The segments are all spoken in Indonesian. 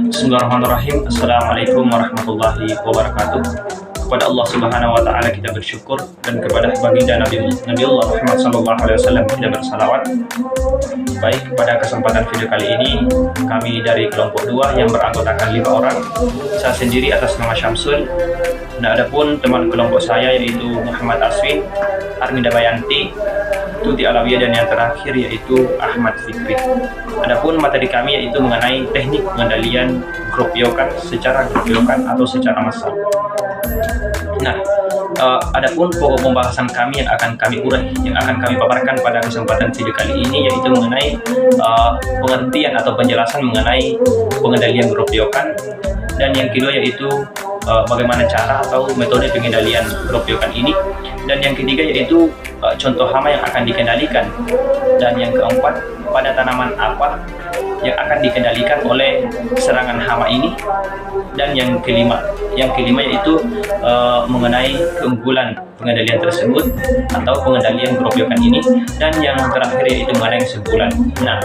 Bismillahirrahmanirrahim. Assalamualaikum warahmatullahi wabarakatuh. Kepada Allah Subhanahu wa taala kita bersyukur, dan kepada baginda Nabi Allah Muhammad sallallahu alaihi wasallam kita bersalawat. Baik, pada kesempatan video kali ini kami dari kelompok 2 yang beranggotakan 5 orang. Saya sendiri atas nama Syamsul. Nah, adapun teman kelompok saya yaitu Muhammad Aswin, Arminda Bayanti, Tuti Alawiyah, dan yang terakhir yaitu Ahmad Fikri. Adapun materi kami yaitu mengenai teknik pengendalian grup yokan secara grup yokan atau secara massal. Nah, adapun pokok pembahasan kami yang akan kami urai, yang akan kami paparkan pada kesempatan video kali ini yaitu mengenai pengertian atau penjelasan mengenai pengendalian grup yokan, dan yang kedua yaitu bagaimana cara atau metode pengendalian grup yokan ini, dan yang ketiga yaitu contoh hama yang akan dikendalikan, dan yang keempat pada tanaman apa yang akan dikendalikan oleh serangan hama ini, dan yang kelima yaitu mengenai keunggulan pengendalian tersebut atau pengendalian grup yokan ini, dan yang terakhir yaitu mengenai kesimpulan. Nah,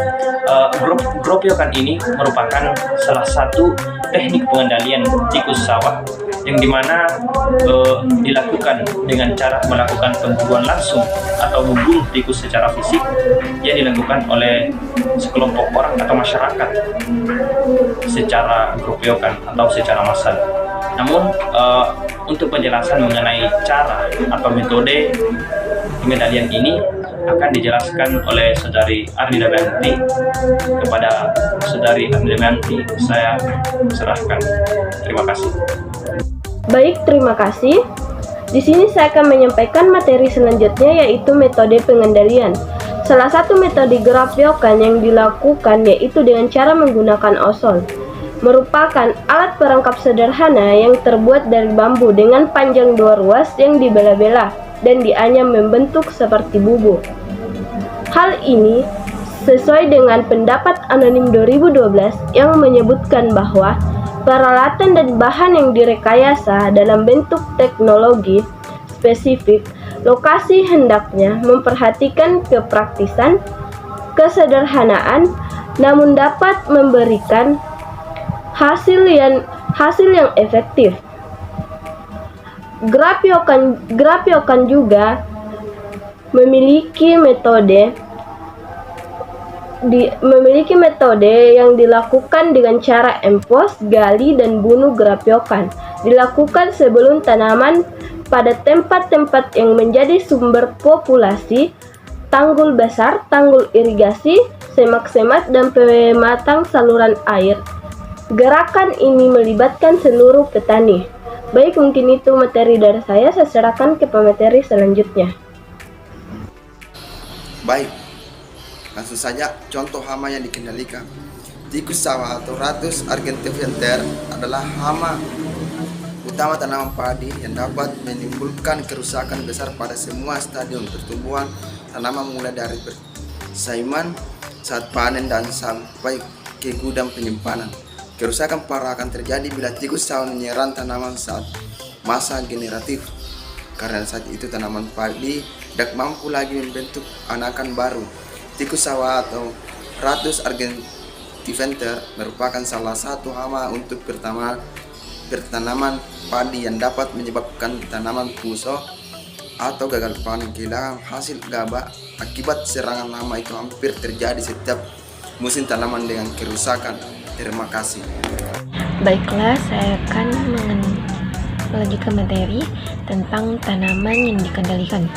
grup yokan ini merupakan salah satu teknik pengendalian tikus sawah yang dimana dilakukan dengan cara melakukan pemburuan langsung atau membunuh tikus secara fisik yang dilakukan oleh sekelompok orang atau masyarakat secara grup yokan atau secara massal. Namun untuk penjelasan mengenai cara atau metode pengendalian ini akan dijelaskan oleh Saudari Arminda Bayanti. Kepada Saudari Arminda Bayanti saya serahkan. Terima kasih. Baik, terima kasih. Di sini saya akan menyampaikan materi selanjutnya yaitu metode pengendalian. Salah satu metode grup yokan yang dilakukan yaitu dengan cara menggunakan osol. Merupakan alat perangkap sederhana yang terbuat dari bambu dengan panjang 2 ruas yang dibelah-belah dan dianyam membentuk seperti bubu. Hal ini sesuai dengan pendapat anonim 2012 yang menyebutkan bahwa peralatan dan bahan yang direkayasa dalam bentuk teknologi spesifik lokasi hendaknya memperhatikan kepraktisan, kesederhanaan, namun dapat memberikan hasil yang efektif. Grup yokan juga memiliki metode yang dilakukan dengan cara empos, gali, dan bunuh grup yokan. Dilakukan sebelum tanaman pada tempat-tempat yang menjadi sumber populasi, tanggul besar, tanggul irigasi, semak-semak, dan pematang saluran air. Gerakan ini melibatkan seluruh petani. Baik, mungkin itu materi dari saya serahkan ke pemateri selanjutnya. Baik, langsung saja contoh hama yang dikendalikan. Tikus sawah atau Rattus argentiventer adalah hama utama tanaman padi yang dapat menimbulkan kerusakan besar pada semua stadium pertumbuhan tanaman, mulai dari persaiman saat panen dan sampai ke gudang penyimpanan. Kerusakan parah akan terjadi bila tikus sawah menyerang tanaman saat masa generatif, karena saat itu tanaman padi tidak mampu lagi membentuk anakan baru. Tikus sawah atau Rattus argentiventer merupakan salah satu hama untuk pertanaman padi yang dapat menyebabkan tanaman puso atau gagal panen. Kehilangan hasil gabah akibat serangan hama itu hampir terjadi setiap musim tanaman dengan kerusakan. Terima kasih. Baiklah, saya akan melanjutkan materi tentang tanaman yang dikendalikan,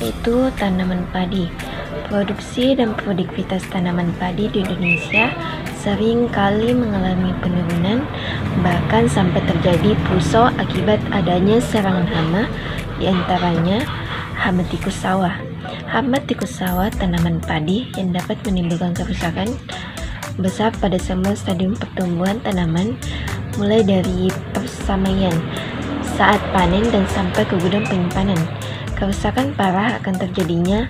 yaitu tanaman padi. Produksi dan produktivitas tanaman padi di Indonesia sering kali mengalami penurunan, bahkan sampai terjadi puso akibat adanya serangan hama, diantaranya hama tikus sawah. Hama tikus sawah tanaman padi yang dapat menimbulkan kerusakan besar pada semua stadium pertumbuhan tanaman, mulai dari persamaian saat panen dan sampai ke gudang penyimpanan. Kerusakan parah akan terjadinya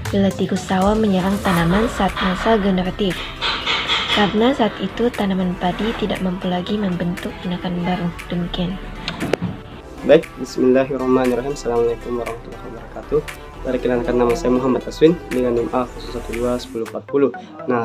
bila tikus sawah menyerang tanaman saat masa generatif, karena saat itu tanaman padi tidak mampu lagi membentuk anakan baru. Demikian. Baik, bismillahirrahmanirrahim. Assalamualaikum warahmatullahi wabarakatuh. Perkenalkan, nama saya Muhammad Aswin dengan NIM A 012 1040. Nah,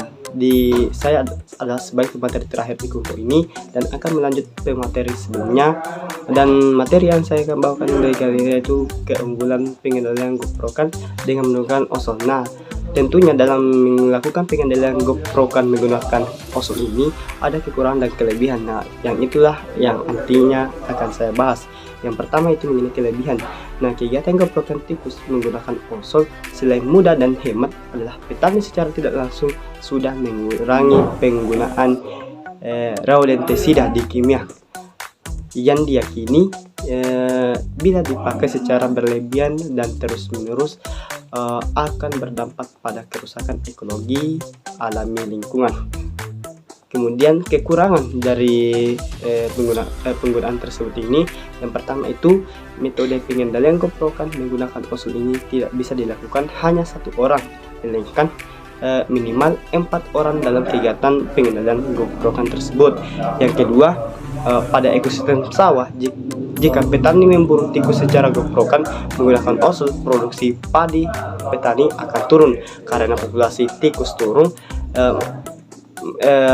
saya adalah sebagai materi terakhir di kelompok ini dan akan melanjut ke materi sebelumnya. Dan materi yang saya akan bawakan dari kali ini yaitu keunggulan pengendalian GoPro-kan dengan menggunakan ozon. Nah, tentunya dalam melakukan pengendalian GoPro-kan menggunakan ozon ini ada kekurangan dan kelebihan. Nah, yang itulah yang nantinya akan saya bahas. Yang pertama itu mengenai kelebihan. Nah, kegiatan GoPro-kan tikus menggunakan ozon selain mudah dan hemat adalah petani secara tidak langsung sudah mengurangi penggunaan rodentesida di kimia yang diyakini bila dipakai secara berlebihan dan terus-menerus akan berdampak pada kerusakan ekologi alami lingkungan. Kemudian kekurangan dari penggunaan tersebut ini, yang pertama itu metode pengendalian GoPro-kan menggunakan ozon ini tidak bisa dilakukan hanya satu orang, melainkan minimal 4 orang dalam kegiatan pengendalian GoPro-kan tersebut. Yang kedua, pada ekosistem sawah, jika petani memburu tikus secara GoPro-kan menggunakan ozon, produksi padi petani akan turun. Karena populasi tikus turun,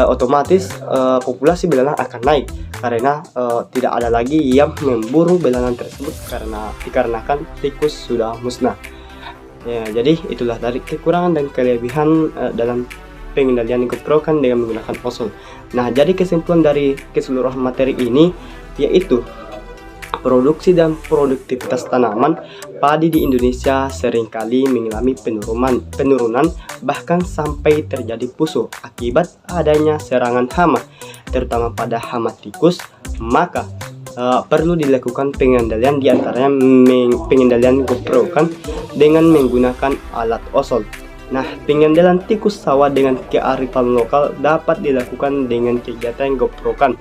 otomatis populasi belalang akan naik karena tidak ada lagi yang memburu belalang tersebut dikarenakan tikus sudah musnah. Ya, jadi itulah dari kekurangan dan kelebihan dalam pengendalian GoPro-kan dengan menggunakan ozon. Nah, jadi kesimpulan dari keseluruhan materi ini yaitu produksi dan produktivitas tanaman padi di Indonesia seringkali mengalami penurunan bahkan sampai terjadi pusuh akibat adanya serangan hama, terutama pada hama tikus. Maka perlu dilakukan pengendalian, diantaranya pengendalian GoPro-kan dengan menggunakan alat ozon. Nah, pengendalian tikus sawah dengan kearifan lokal dapat dilakukan dengan kegiatan GoPro-kan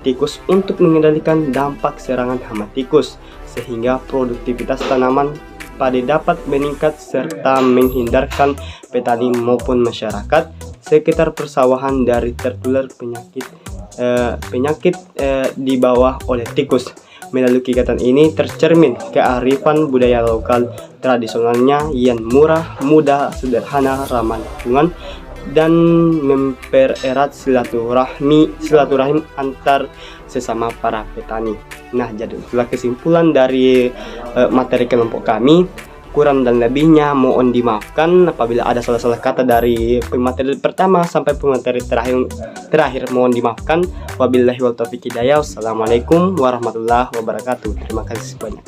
tikus untuk mengendalikan dampak serangan hama tikus, sehingga produktivitas tanaman padi dapat meningkat serta menghindarkan petani maupun masyarakat sekitar persawahan dari tertular penyakit dibawa oleh tikus. Melalui kegiatan ini tercermin kearifan budaya lokal tradisionalnya yang murah, mudah, sederhana, ramah lingkungan, dan mempererat silaturahim antar sesama para petani. Nah, jadi itulah kesimpulan dari materi kelompok kami. Kurang dan lebihnya mohon dimaafkan apabila ada salah-salah kata dari pemateri pertama sampai pemateri terakhir mohon dimaafkan. Wabillahi wal taufiq hidayah. Wassalamualaikum warahmatullahi wabarakatuh. Terima kasih banyak.